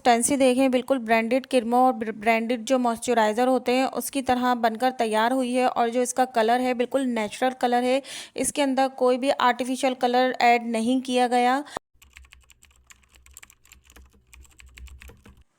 Consistency देखें, बिल्कुल branded क्रीमों और ब्रांडेड जो मॉइस्चराइज़र होते हैं उसकी तरह बनकर तैयार हुई है। और जो इसका कलर है बिल्कुल नेचुरल कलर है, इसके अंदर कोई भी आर्टिफिशियल कलर ऐड नहीं किया गया।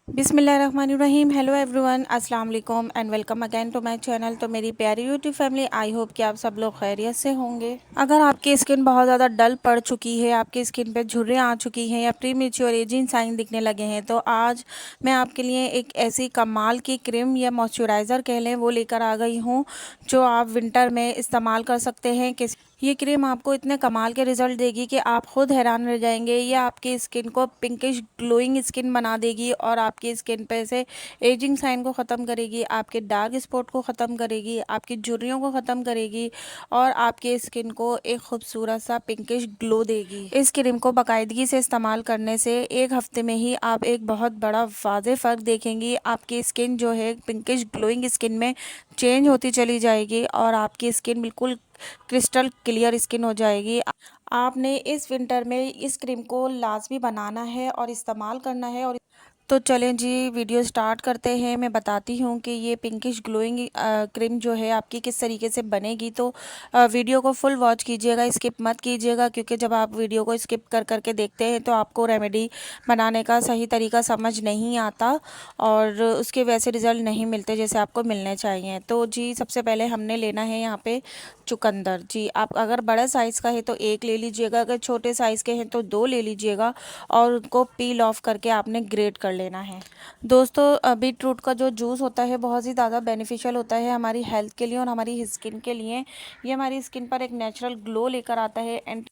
बिस्मिल्लाहिर्रहमानिर्रहीम। हेलो एवरीवन, अस्सलाम वालेकुम and welcome again to my channel. तो मेरी प्यारी यूट्यूब फैमिली, आई होप कि आप सब लोग खैरियत से होंगे। अगर आपकी स्किन बहुत ज़्यादा डल पड़ चुकी है, आपकी स्किन पे झुर्रियाँ आ चुकी हैं या प्रीमेच्योर एजिंग साइन दिखने लगे हैं, तो आज मैं आपके लिए एक ऐसी कमाल की क्रीम या मॉइस्चराइज़र कह लें वो लेकर आ गई हूँ जो आप विंटर में इस्तेमाल कर सकते हैं। ये क्रीम आपको इतने कमाल के रिजल्ट देगी कि आप खुद हैरान रह जाएंगे। ये आपकी स्किन को पिंकिश ग्लोइंग स्किन बना देगी और आपकी स्किन पे से एजिंग साइन को ख़त्म करेगी, आपके डार्क स्पॉट को ख़त्म करेगी, आपकी झुर्रियों को ख़त्म करेगी और आपके स्किन को एक खूबसूरत सा पिंकिश ग्लो देगी। इस क्रीम को बाकायदगी से इस्तेमाल करने से एक हफ्ते में ही आप एक बहुत बड़ा वाज़ेह फ़र्क देखेंगी। आपकी स्किन जो है पिंकिश ग्लोइंग स्किन में चेंज होती चली जाएगी और आपकी स्किन बिल्कुल क्रिस्टल क्लियर स्किन हो जाएगी। आपने इस विंटर में इस क्रीम को लाजमी बनाना है और इस्तेमाल करना है। और तो चलें जी, वीडियो स्टार्ट करते हैं। मैं बताती हूँ कि ये पिंकिश ग्लोइंग क्रीम जो है आपकी किस तरीके से बनेगी। तो वीडियो को फुल वॉच कीजिएगा, स्किप मत कीजिएगा, क्योंकि जब आप वीडियो को स्किप कर करके देखते हैं तो आपको रेमेडी बनाने का सही तरीका समझ नहीं आता और उसके वैसे रिज़ल्ट नहीं मिलते जैसे आपको मिलने चाहिए। तो जी, सबसे पहले हमने लेना है यहाँ पे चुकंदर। जी, आप अगर बड़ा साइज़ का है तो एक ले लीजिएगा, अगर छोटे साइज़ के हैं तो दो ले लीजिएगा और उनको पील ऑफ करके आपने ग्रेट कर लेना है। दोस्तों, बीट रूट का जो जूस होता है बहुत ही ज़्यादा बेनिफिशियल होता है हमारी हेल्थ के लिए और हमारी स्किन के लिए। ये हमारी स्किन पर एक नेचुरल ग्लो लेकर आता है।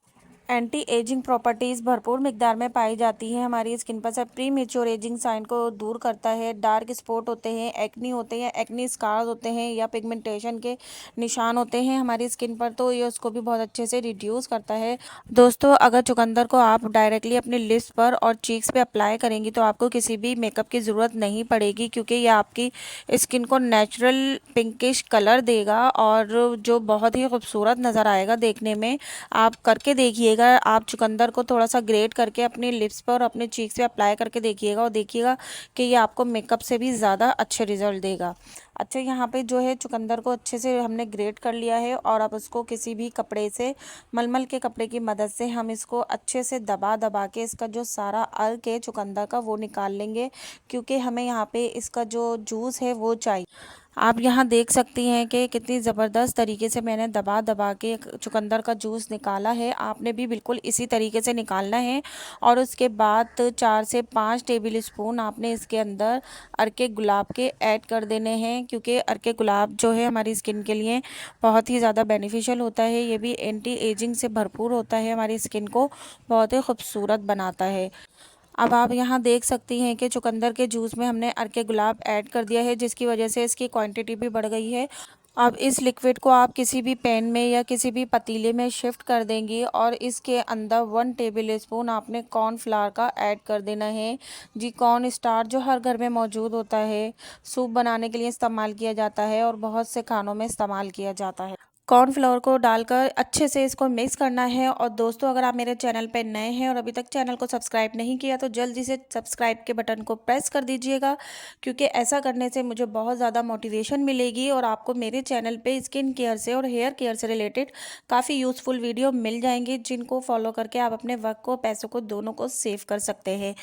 एंटी एजिंग प्रॉपर्टीज़ भरपूर मिकदार में पाई जाती हैं हमारी स्किन पर। से प्री मेच्योर एजिंग साइन को दूर करता है। डार्क स्पॉट होते हैं, एक्नी होते हैं, एक्नी स्कार्स होते हैं या पिगमेंटेशन के निशान होते हैं हमारी स्किन पर, तो ये उसको भी बहुत अच्छे से रिड्यूस करता है। दोस्तों, अगर चुकंदर को आप डायरेक्टली अपने लिप्स पर और चीक्स पे अप्लाई करेंगी तो आपको किसी भी मेकअप की ज़रूरत नहीं पड़ेगी, क्योंकि ये आपकी स्किन को नेचुरल पिंकिश कलर देगा और जो बहुत ही खूबसूरत नज़र आएगा देखने में। आप करके देखिएगा, आप चुकंदर को थोड़ा सा ग्रेट करके अपने लिप्स पर और अपने चीक्स पे अप्लाई करके देखिएगा और देखिएगा कि ये आपको मेकअप से भी ज़्यादा अच्छे रिजल्ट देगा। अच्छा, यहाँ पे जो है चुकंदर को अच्छे से हमने ग्रेट कर लिया है और अब उसको किसी भी कपड़े से, मलमल के कपड़े की मदद से हम इसको अच्छे से दबा दबा के इसका जो सारा अर्क है चुकंदर का वो निकाल लेंगे, क्योंकि हमें यहाँ पे इसका जो जूस है वो चाहिए। आप यहाँ देख सकती हैं कि कितनी ज़बरदस्त तरीके से मैंने दबा दबा के चुकंदर का जूस निकाला है। आपने भी बिल्कुल इसी तरीके से निकालना है और उसके बाद 4 से 5 टेबल स्पून आपने इसके अंदर अर्के गुलाब के ऐड कर देने हैं, क्योंकि अर्के गुलाब जो है हमारी स्किन के लिए बहुत ही ज़्यादा बेनिफिशियल होता है। ये भी एंटी एजिंग से भरपूर होता है, हमारी स्किन को बहुत ही खूबसूरत बनाता है। अब आप यहाँ देख सकती हैं कि चुकंदर के जूस में हमने अर्के गुलाब ऐड कर दिया है, जिसकी वजह से इसकी क्वांटिटी भी बढ़ गई है। अब इस लिक्विड को आप किसी भी पैन में या किसी भी पतीले में शिफ्ट कर देंगी और इसके अंदर 1 टेबल स्पून आपने कॉर्नफ्लावर का ऐड कर देना है। जी, कॉर्न स्टार्च जो हर घर में मौजूद होता है, सूप बनाने के लिए इस्तेमाल किया जाता है और बहुत से खानों में इस्तेमाल किया जाता है। कॉर्नफ्लोर को डालकर अच्छे से इसको मिक्स करना है। और दोस्तों, अगर आप मेरे चैनल पर नए हैं और अभी तक चैनल को सब्सक्राइब नहीं किया तो जल्दी से सब्सक्राइब के बटन को प्रेस कर दीजिएगा, क्योंकि ऐसा करने से मुझे बहुत ज़्यादा मोटिवेशन मिलेगी और आपको मेरे चैनल पे स्किन केयर से और हेयर केयर से रिलेटेड काफ़ी यूज़फुल वीडियो मिल जाएंगे, जिनको फॉलो करके आप अपने वक्त को, पैसों को, दोनों को सेव कर सकते हैं।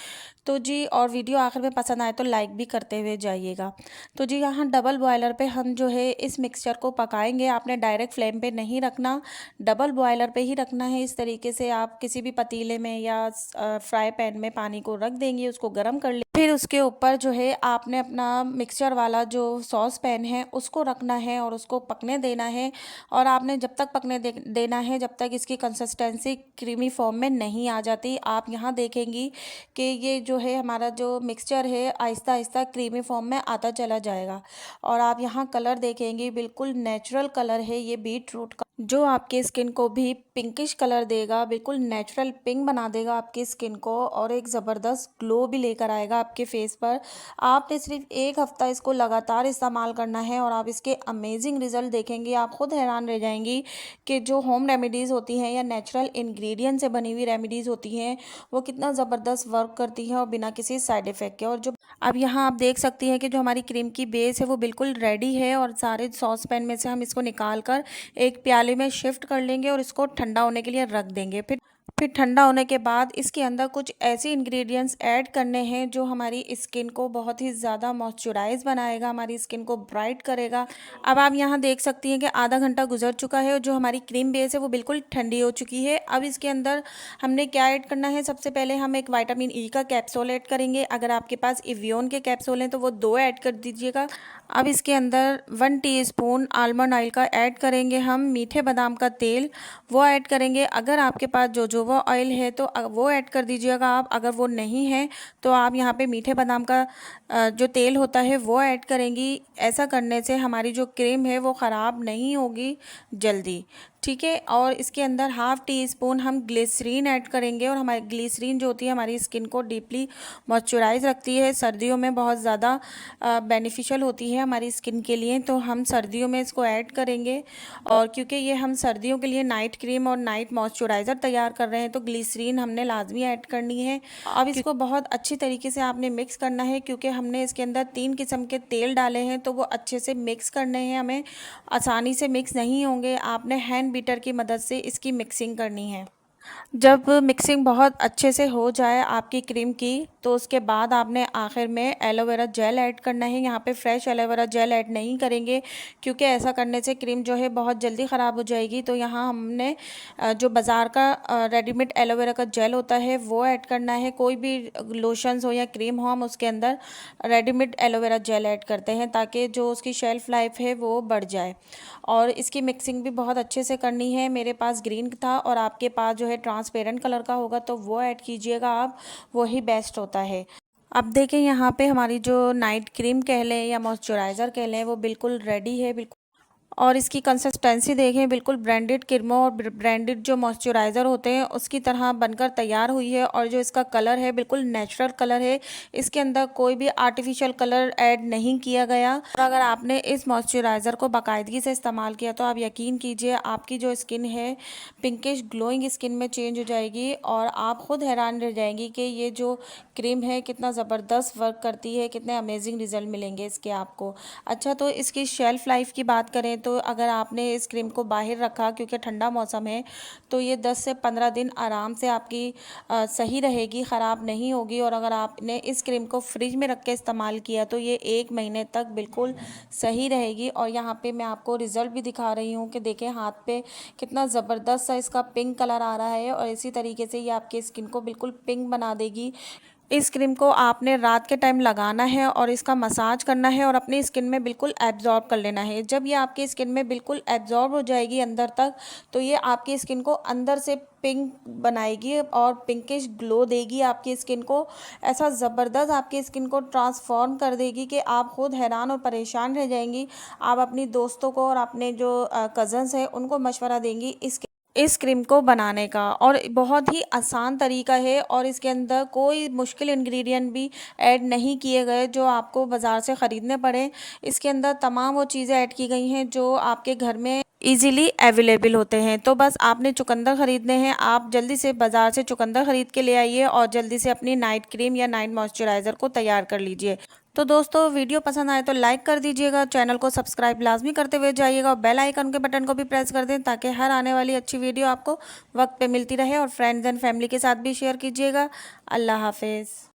तो जी, और वीडियो आखिर में पसंद आए तो लाइक भी करते हुए जाइएगा। तो जी, यहाँ डबल बॉयलर पे हम जो है इस मिक्सचर को पकाएंगे। आपने डायरेक्ट फ्लेम पे नहीं रखना, डबल बॉयलर पे ही रखना है। इस तरीके से आप किसी भी पतीले में या फ्राई पैन में पानी को रख देंगे, उसको गर्म कर ले। फिर उसके ऊपर जो है आपने अपना मिक्सचर वाला जो सॉस पैन है उसको रखना है और उसको पकने देना है। और आपने जब तक पकने देना है जब तक इसकी कंसिस्टेंसी क्रीमी फॉर्म में नहीं आ जाती। आप यहाँ देखेंगी कि ये जो है हमारा जो मिक्सचर है आहिस्ता आहिस्ता क्रीमी फॉर्म में आता चला जाएगा। और आप यहाँ कलर देखेंगे, बिल्कुल नेचुरल कलर है ये बीट रूट का। जो आपके स्किन को भी पिंकिश कलर देगा, बिल्कुल नेचुरल पिंक बना देगा आपकी स्किन को और एक ज़बरदस्त ग्लो भी लेकर आएगा आपके फेस पर। आपने सिर्फ 1 हफ़्ता इसको लगातार इस्तेमाल करना है और आप इसके अमेजिंग रिज़ल्ट देखेंगी। आप खुद हैरान रह जाएंगी कि जो होम रेमेडीज़ होती हैं या नेचुरल इंग्रेडिएंट से बनी हुई रेमेडीज़ होती हैं, वो कितना ज़बरदस्त वर्क करती हैं और बिना किसी साइड इफ़ेक्ट के। और जो अब यहाँ आप देख सकती हैं कि जो हमारी क्रीम की बेस है वो बिल्कुल रेडी है और सारे सॉस पैन में से हम इसको निकाल कर एक प्याले में शिफ्ट कर लेंगे और इसको ठंडा होने के लिए रख देंगे। फिर ठंडा होने के बाद इसके अंदर कुछ ऐसे इंग्रेडिएंट्स ऐड करने हैं जो हमारी स्किन को बहुत ही ज़्यादा मॉइस्चराइज बनाएगा, हमारी स्किन को ब्राइट करेगा। अब आप यहाँ देख सकती हैं कि आधा घंटा गुजर चुका है और जो हमारी क्रीम बेस है वो बिल्कुल ठंडी हो चुकी है। अब इसके अंदर हमने क्या ऐड करना है, सबसे पहले हम एक विटामिन ई का कैप्सूल ऐड करेंगे। अगर आपके पास एवियन के कैप्सूल हैं तो वो 2 ऐड कर दीजिएगा। अब इसके अंदर 1 टीस्पून आलमंड ऑयल का ऐड करेंगे हम। मीठे बादाम का तेल वो ऐड करेंगे। अगर आपके पास जोजोबा ऑयल है तो वो ऐड कर दीजिएगा आप। अगर वो नहीं है तो आप यहाँ पे मीठे बादाम का जो तेल होता है वो ऐड करेंगी। ऐसा करने से हमारी जो क्रीम है वो ख़राब नहीं होगी जल्दी, ठीक है। और इसके अंदर 1/2 टीस्पून हम ग्लिसरीन ऐड करेंगे और हमारी ग्लिसरीन जो होती है हमारी स्किन को डीपली मॉइस्चराइज रखती है। सर्दियों में बहुत ज़्यादा बेनिफिशियल होती है हमारी स्किन के लिए, तो हम सर्दियों में इसको ऐड करेंगे। और क्योंकि ये हम सर्दियों के लिए नाइट क्रीम और नाइट मॉइस्चराइज़र तैयार कर रहे हैं तो ग्लिसरीन हमने लाजमी ऐड करनी है। अब इसको बहुत अच्छी तरीके से आपने मिक्स करना है क्योंकि हमने इसके अंदर 3 किस्म के तेल डाले हैं तो वो अच्छे से मिक्स करने हैं हमें। आसानी से मिक्स नहीं होंगे, आपने हैंड बीटर की मदद से इसकी मिक्सिंग करनी है। जब मिक्सिंग बहुत अच्छे से हो जाए आपकी क्रीम की तो उसके बाद आपने आखिर में एलोवेरा जेल ऐड करना है। यहाँ पे फ्रेश एलोवेरा जेल ऐड नहीं करेंगे क्योंकि ऐसा करने से क्रीम जो है बहुत जल्दी ख़राब हो जाएगी। तो यहाँ हमने जो बाज़ार का रेडीमेड एलोवेरा का जेल होता है वो ऐड करना है। कोई भी लोशंस हो या क्रीम हो हम उसके अंदर रेडीमेड एलोवेरा जेल ऐड करते हैं ताकि जो उसकी शेल्फ़ लाइफ है वो बढ़ जाए। और इसकी मिक्सिंग भी बहुत अच्छे से करनी है। मेरे पास ग्रीन था और आपके पास जो है ट्रांसपेरेंट कलर का होगा तो वो ऐड कीजिएगा आप, वही बेस्ट होता है। अब देखें यहाँ पे हमारी जो नाइट क्रीम कह लें या मॉइस्चराइज़र कह लें वो बिल्कुल रेडी है, बिल्कुल। और इसकी कंसिस्टेंसी देखें, बिल्कुल ब्रांडेड क्रीमों और ब्रांडेड जो मॉइस्चराइज़र होते हैं उसकी तरह बनकर तैयार हुई है। और जो इसका कलर है बिल्कुल नेचुरल कलर है, इसके अंदर कोई भी आर्टिफिशियल कलर ऐड नहीं किया गया। और अगर आपने इस मॉइस्चराइज़र को बाकायदगी से इस्तेमाल किया तो आप यकीन कीजिए आपकी जो स्किन है पिंकिश ग्लोइंग स्किन में चेंज हो जाएगी और आप ख़ुद हैरान रह जाएंगी कि ये जो क्रीम है कितना ज़बरदस्त वर्क करती है, कितने अमेजिंग रिजल्ट मिलेंगे इसके आपको। अच्छा, तो इसकी शेल्फ़ लाइफ की बात करें तो अगर आपने इस क्रीम को बाहर रखा क्योंकि ठंडा मौसम है तो ये 10 से 15 दिन आराम से आपकी सही रहेगी, ख़राब नहीं होगी। और अगर आपने इस क्रीम को फ्रिज में रख के इस्तेमाल किया तो ये 1 महीने तक बिल्कुल सही रहेगी। और यहाँ पे मैं आपको रिज़ल्ट भी दिखा रही हूँ कि देखें हाथ पे कितना ज़बरदस्त सा इसका पिंक कलर आ रहा है और इसी तरीके से ये आपकी स्किन को बिल्कुल पिंक बना देगी। इस क्रीम को आपने रात के टाइम लगाना है और इसका मसाज करना है और अपनी स्किन में बिल्कुल एब्जॉर्ब कर लेना है। जब ये आपकी स्किन में बिल्कुल एब्जॉर्ब हो जाएगी अंदर तक तो ये आपकी स्किन को अंदर से पिंक बनाएगी और पिंकिश ग्लो देगी आपकी स्किन को। ऐसा ज़बरदस्त आपकी स्किन को ट्रांसफॉर्म कर देगी कि आप खुद हैरान और परेशान रह जाएंगी। आप अपनी दोस्तों को और अपने जो कज़न्स हैं उनको मशवरा देंगी इस क्रीम को बनाने का। और बहुत ही आसान तरीका है और इसके अंदर कोई मुश्किल इंग्रेडिएंट भी ऐड नहीं किए गए जो आपको बाज़ार से ख़रीदने पड़े। इसके अंदर तमाम वो चीज़ें ऐड की गई हैं जो आपके घर में इजीली अवेलेबल होते हैं। तो बस आपने चुकंदर ख़रीदने हैं, आप जल्दी से बाज़ार से चुकंदर ख़रीद के ले आइए और जल्दी से अपनी नाइट क्रीम या नाइट मॉइस्चराइज़र को तैयार कर लीजिए। तो दोस्तों वीडियो पसंद आए तो लाइक कर दीजिएगा, चैनल को सब्सक्राइब लाजमी करते हुए जाइएगा और बेल आइकन के बटन को भी प्रेस कर दें ताकि हर आने वाली अच्छी वीडियो आपको वक्त पे मिलती रहे। और फ्रेंड्स एंड फैमिली के साथ भी शेयर कीजिएगा। अल्लाह हाफिज़।